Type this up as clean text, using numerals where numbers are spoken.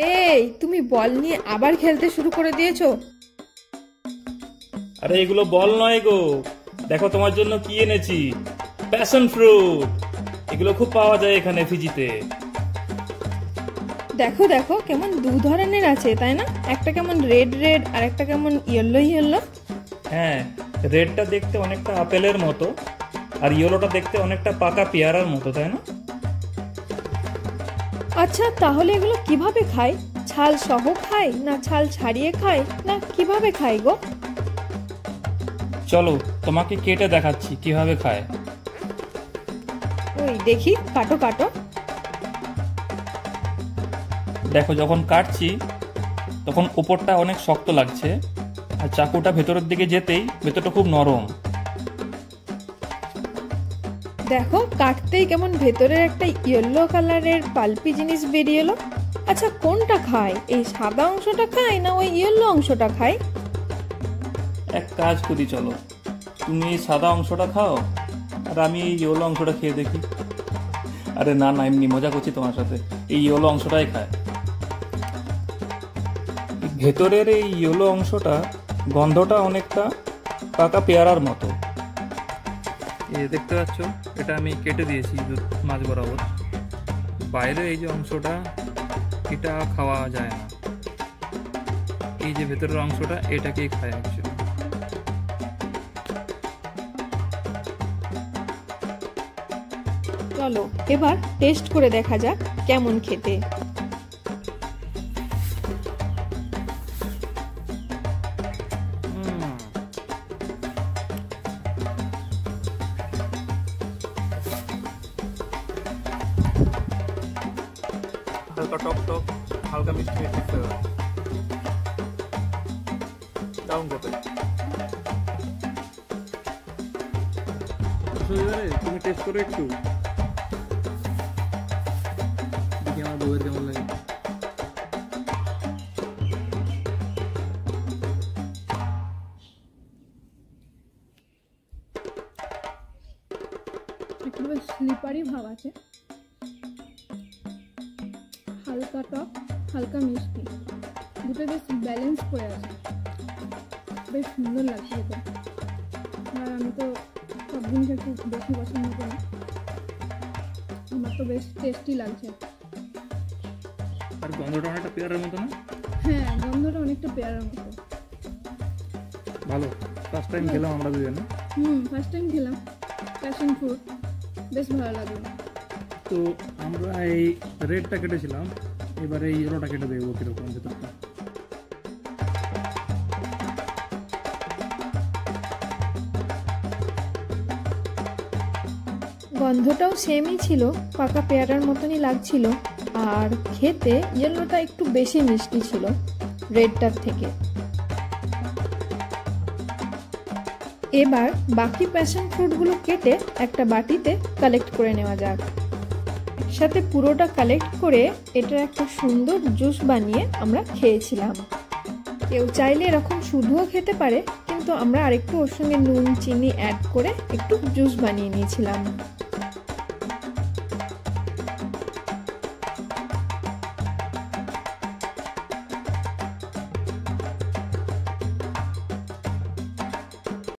এই তুমি বল নিয়ে আবার খেলতে শুরু করে দিয়েছো? আরে এগুলো বল নয় গো, দেখো তোমার জন্য কি এনেছি, প্যাশন ফ্রুট। এগুলো খুব পাওয়া যায় এখানে ফিজিতে। দেখো দেখো কেমন দু ধরনের আছে তাই না? একটা কেমন রেড রেড আর একটা কেমন ইয়েলো ইয়েলো। হ্যাঁ, রেডটা দেখতে অনেকটা আপেলের মতো আর ইয়েলোটা দেখতে অনেকটা পাকা পেয়ারার মতো, তাই না? আচ্ছা তাহলে এগুলো কিভাবে খায়? ছাল সহ খায় না ছাল ছাড়িয়ে খায় না কিভাবে খায় গো? চলো তোমাকে কেটে দেখাচ্ছি কিভাবে খায়। ওই দেখি, কাটো কাটো। দেখো যখন কাটছি তখন উপরটা অনেক শক্ত লাগছে আর চাকুটা ভেতরের দিকে যেতেই ভেতরটা খুব নরম। দেখো কাটতেই কেমন ভেতরের একটা ইয়েলো কালারের পাল্পি জিনিস বেরিয়ে এলো। আচ্ছা কোনটা খায়? এই সাদা অংশটা খায় না ওই ইয়েলো অংশটা খায়? এক কাজ করি, চলো তুমি এই সাদা অংশটা খাও আর আমি এই ইয়েলো অংশটা খেয়ে দেখি। আরে না না, এমনি মজা করছি তোমার সাথে। এই ইয়েলো অংশটাই খায়। ভেতরের এই ইয়েলো অংশটা গন্ধটা অনেকটা পাকা পেয়ারার মতো। এই দেখতে পাচ্ছ, এটা আমি কেটে দিয়েছি মাঝ বরাবর। বাইরে এই যে অংশটা, এটা খাওয়া যায় না। এই যে ভেতরের অংশটা, এটাকেই খায় অ্যাকচুয়ালি। চলো এবার টেস্ট করে দেখা যাক কেমন খেতে। হালকা টক টক, হালকা মিষ্টি মিষ্টি ফ্লেভার। দারুণ খেতে। তুমি টেস্ট করো একটু, দেখি আমার বউয়ের কেমন লাগে। একটু বেশ স্লিপারি ভাব আছে, হালকা টক হালকা মিষ্টি, দুটো বেশ ব্যালেন্স করে আছে, বেশ সুন্দর লাগছে খেতে। আর আমি তো সব জিনিস একটু বেশি পছন্দ করি, আমার তো বেশ টেস্টি লাগছে। আর গন্ধটা অনেকটা পেয়ারার মতো না? হ্যাঁ গন্ধটা অনেকটা পেয়ারার মতো। ভালো, ফার্স্ট টাইম খেলাম আমরা দুজনে। ফার্স্ট টাইম খেলাম প্যাশন ফ্রুট, বেশ ভালো লাগলো। তো আমরা এই রেডটা কেটেছিলাম, এবারে এই ইয়েলোটা কেটে দেবো কিরকম ভেতরটা। গন্ধটাও সেমই ছিল, পাকা পেয়ারার মতনই লাগছিল, আর খেতে ইয়েলোটা একটু বেশি মিষ্টি ছিল রেডটার থেকে। এবার বাকি প্যাশন ফ্রুটগুলো কেটে একটা বাটিতে কালেক্ট করে নেওয়া যাক। একসাথে পুরোটা কালেক্ট করে এটার একটা সুন্দর জুস বানিয়ে আমরা খেয়েছিলাম। কেউ চাইলে এরকম শুধুও খেতে পারে, কিন্তু আমরা আরেকটু ওর সঙ্গে নুন চিনি অ্যাড করে একটু জুস বানিয়ে নিয়েছিলাম।